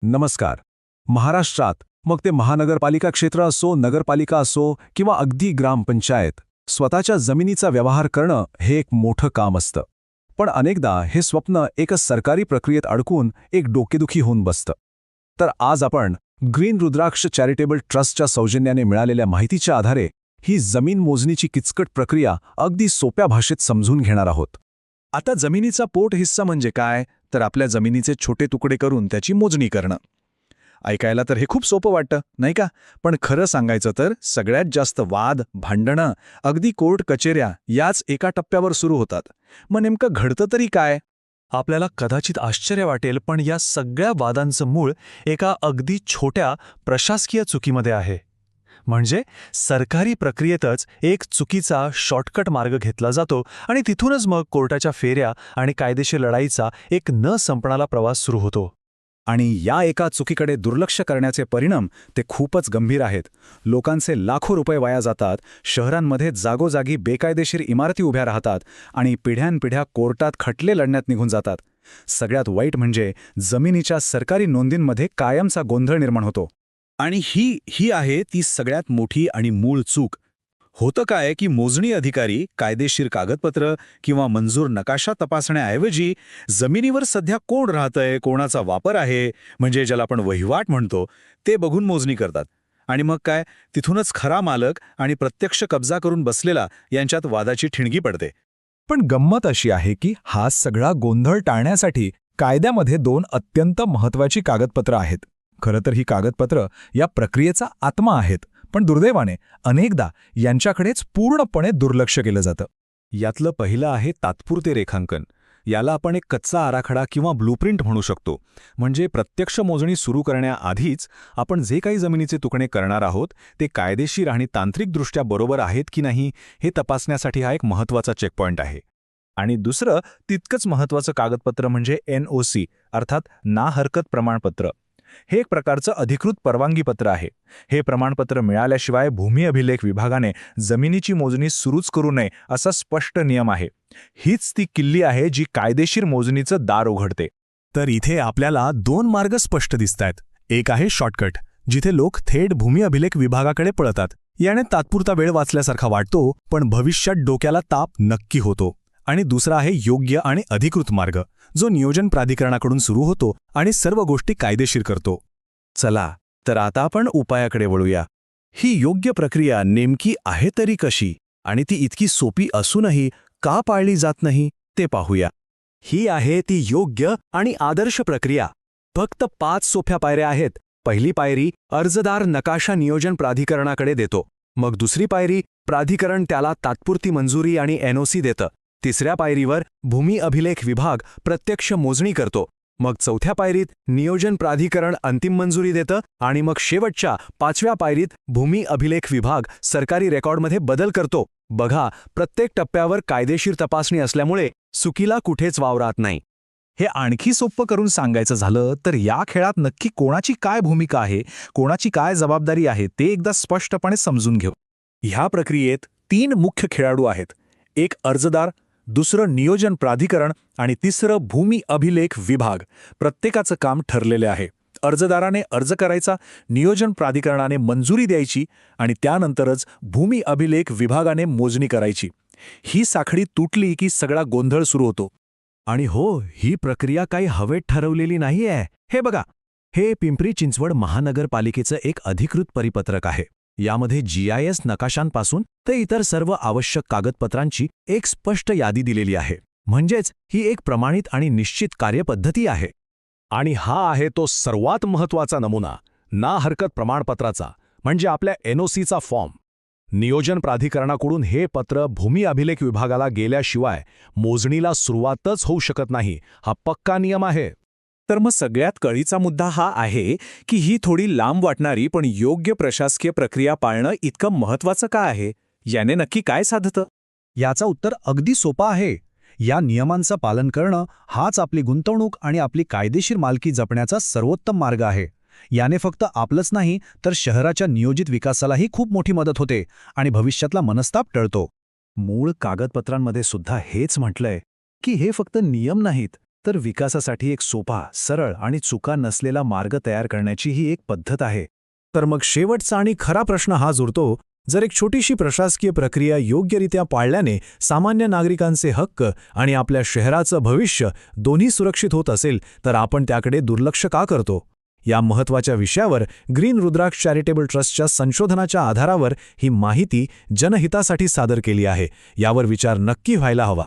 नमस्कार. महाराष्ट्रात मग ते महानगरपालिका क्षेत्र असो, नगरपालिका असो किंवा अगदी ग्रामपंचायत, स्वतःच्या जमिनीचा व्यवहार करणं हे एक मोठं काम असतं. पण अनेकदा हे स्वप्न एकच सरकारी प्रक्रियेत अडकून एक डोकेदुखी होऊन बसतं. तर आज आपण ग्रीन रुद्राक्ष चॅरिटेबल ट्रस्टच्या सौजन्याने मिळालेल्या माहितीच्या आधारे ही जमीन मोजणीची किचकट प्रक्रिया अगदी सोप्या भाषेत समजून घेणार आहोत. आता जमिनीचा पोट हिस्सा म्हणजे काय, तर आपल्या जमिनीचे छोटे तुकडे करून त्याची मोजणी करणं. ऐकायला तर हे खूप सोपं वाटतं, नाही का? पण खरं सांगायचं तर सगळ्यात जास्त वाद, भांडणं, अगदी कोर्ट कचेऱ्या याच एका टप्प्यावर सुरू होतात. मग नेमकं घडतं तरी काय? आपल्याला कदाचित आश्चर्य वाटेल, पण या सगळ्या वादांचं मूळ एका अगदी छोट्या प्रशासकीय चुकीमध्ये आहे. म्हणजे सरकारी प्रक्रियेतच एक चुकीचा शॉर्टकट मार्ग घेतला जातो आणि तिथूनच मग कोर्टाच्या फेऱ्या आणि कायदेशीर लढाईचा एक न संपणारा प्रवास सुरू होतो. आणि या एका चुकीकडे दुर्लक्ष करण्याचे परिणाम ते खूपच गंभीर आहेत. लोकांचे लाखो रुपये वाया जातात, शहरांमध्ये जागोजागी बेकायदेशीर इमारती उभ्या राहतात आणि पिढ्यानपिढ्या कोर्टात खटले लढण्यात निघून जातात. सगळ्यात वाईट म्हणजे जमिनीच्या सरकारी नोंदींमध्ये कायमचा गोंधळ निर्माण होतो. आणि ही आहे ती सगळ्यात मोठी आणि मूळ चूक. होतं काय की मोजणी अधिकारी कायदेशीर कागदपत्र किंवा मंजूर नकाशा तपासण्याऐवजी जमिनीवर सध्या कोण राहतंय, कोणाचा वापर आहे, म्हणजे ज्याला आपण वहिवाट म्हणतो, ते बघून मोजणी करतात. आणि मग काय, तिथूनच खरा मालक आणि प्रत्यक्ष कब्जा करून बसलेला यांच्यात वादाची ठिणगी पडते. पण गंमत अशी आहे की हा सगळा गोंधळ टाळण्यासाठी कायद्यामध्ये दोन अत्यंत महत्त्वाची कागदपत्रं आहेत. खरं तर ही कागदपत्रं या प्रक्रियेचा आत्मा आहेत, पण दुर्दैवाने अनेकदा यांच्याकडेच पूर्णपणे दुर्लक्ष केलं जातं. यातलं पहिलं आहे तात्पुरते रेखांकन. याला आपण एक कच्चा आराखडा किंवा ब्लूप्रिंट म्हणू शकतो. म्हणजे प्रत्यक्ष मोजणी सुरू करण्याआधीच आपण जे काही जमिनीचे तुकडे करणार आहोत ते कायदेशीर आणि तांत्रिकदृष्ट्या बरोबर आहेत की नाही हे तपासण्यासाठी हा एक महत्त्वाचा चेकपॉईंट आहे. आणि दुसरं तितकंच महत्त्वाचं कागदपत्र म्हणजे NOC अर्थात ना हरकत प्रमाणपत्र. हे एक प्रकारचं अधिकृत परवानगीपत्र आहे. हे प्रमाणपत्र मिळाल्याशिवाय भूमी अभिलेख विभागाने जमिनीची मोजणी सुरूच करू नये असा स्पष्ट नियम आहे. हीच ती किल्ली आहे जी कायदेशीर मोजणीचं दार उघडते. तर इथे आपल्याला दोन मार्ग स्पष्ट दिसतायत. एक आहे शॉर्टकट, जिथे लोक थेट भूमी अभिलेख विभागाकडे पळतात. याने तात्पुरता वेळ वाचल्यासारखा वाटतो, पण भविष्यात डोक्याला ताप नक्की होतो. आणि दुसरा आहे योग्य आणि अधिकृत मार्ग, जो नियोजन प्राधिकरणाकडून सुरू होतो आणि सर्व गोष्टी कायदेशीर करतो. चला तर आता आपण उपायाकडे वळूया. ही योग्य प्रक्रिया नेमकी आहे तरी कशी, आणि ती इतकी सोपी असूनही का पाळली जात नाही ते पाहूया. ही आहे ती योग्य आणि आदर्श प्रक्रिया. फक्त 5 सोप्या पायऱ्या आहेत. पहिली पायरी, अर्जदार नकाशा नियोजन प्राधिकरणाकडे देतो. मग दुसरी पायरी, प्राधिकरण त्याला तात्पुरती मंजुरी आणि NOC देतं. तिसऱ्या पायरीवर भूमी अभिलेख विभाग प्रत्यक्ष मोजणी करतो. मग चौथ्या पायरीत नियोजन प्राधिकरण अंतिम मंजुरी देतं आणि मग शेवटच्या 5व्या पायरीत भूमी अभिलेख विभाग सरकारी रेकॉर्डमध्ये बदल करतो. बघा, प्रत्येक टप्प्यावर कायदेशीर तपासणी असल्यामुळे चुकीला कुठेच वाव राहत नाही. हे आणखी सोपं करून सांगायचं झालं तर या खेळात नक्की कोणाची काय भूमिका आहे, कोणाची काय जबाबदारी आहे ते एकदा स्पष्टपणे समजून घेऊ. ह्या प्रक्रियेत 3 मुख्य खेळाडू आहेत. एक अर्जदार, दुसरं नियोजन प्राधिकरण आणि तिसरं भूमी अभिलेख विभाग. प्रत्येकाचं काम ठरलेले आहे. अर्जदाराने अर्ज करायचा, नियोजन प्राधिकरणाने मंजुरी द्यायची आणि त्यानंतरच भूमी अभिलेख विभागाने मोजणी करायची. ही साखळी तुटली की सगळा गोंधळ सुरू होतो. आणि हो, ही प्रक्रिया काही हवेत ठरवलेली नाहीये. हे बघा, हे पिंपरी चिंचवड महानगरपालिकेचं एक अधिकृत परिपत्रक आहे. यामध्ये GIS नकाशांपासून ते इतर सर्व आवश्यक कागदपत्रांची एक स्पष्ट यादी दिलेली आहे. म्हणजेच ही एक प्रमाणित आणि निश्चित कार्यपद्धती आहे. आणि हा आहे तो सर्वात महत्त्वाचा नमुना, ना हरकत प्रमाणपत्राचा, म्हणजे आपल्या NOCचा फॉर्म. नियोजन प्राधिकरणाकडून हे पत्र भूमी अभिलेख विभागाला गेल्याशिवाय मोजणीला सुरुवातच होऊ शकत नाही. हा पक्का नियम आहे. तर मग सगळ्यात कळीचा मुद्दा हा आहे की ही थोडी लांब वाटणारी पण योग्य प्रशासकीय प्रक्रिया पाळणं इतकं महत्त्वाचं का आहे? याने नक्की काय साधतं? याचं उत्तर अगदी सोपं आहे. या नियमांचं पालन करणं हाच आपली गुंतवणूक आणि आपली कायदेशीर मालकी जपण्याचा सर्वोत्तम मार्ग आहे. याने फक्त आपलंच नाही तर शहराच्या नियोजित विकासालाही खूप मोठी मदत होते आणि भविष्यातला मनस्ताप टळतो. मूळ कागदपत्रांमध्ये सुद्धा हेच म्हटलंय की हे फक्त नियम नाहीत, तर विकासासाठी एक सोपा, सरळ आणि चुका नसलेला मार्ग तयार करण्याची ही एक पद्धत आहे. तर मग शेवटचा आणि खरा प्रश्न हाच उरतो, जर एक छोटीशी प्रशासकीय प्रक्रिया योग्यरित्या पाळल्याने सामान्य नागरिकांचे हक्क आणि आपल्या शहराचं भविष्य दोन्ही सुरक्षित होत असेल तर आपण त्याकडे दुर्लक्ष का करतो? या महत्त्वाच्या विषयावर ग्रीन रुद्राक्ष चॅरिटेबल ट्रस्टच्या संशोधनाच्या आधारावर ही माहिती जनहितासाठी सादर केली आहे. यावर विचार नक्की व्हायला हवा.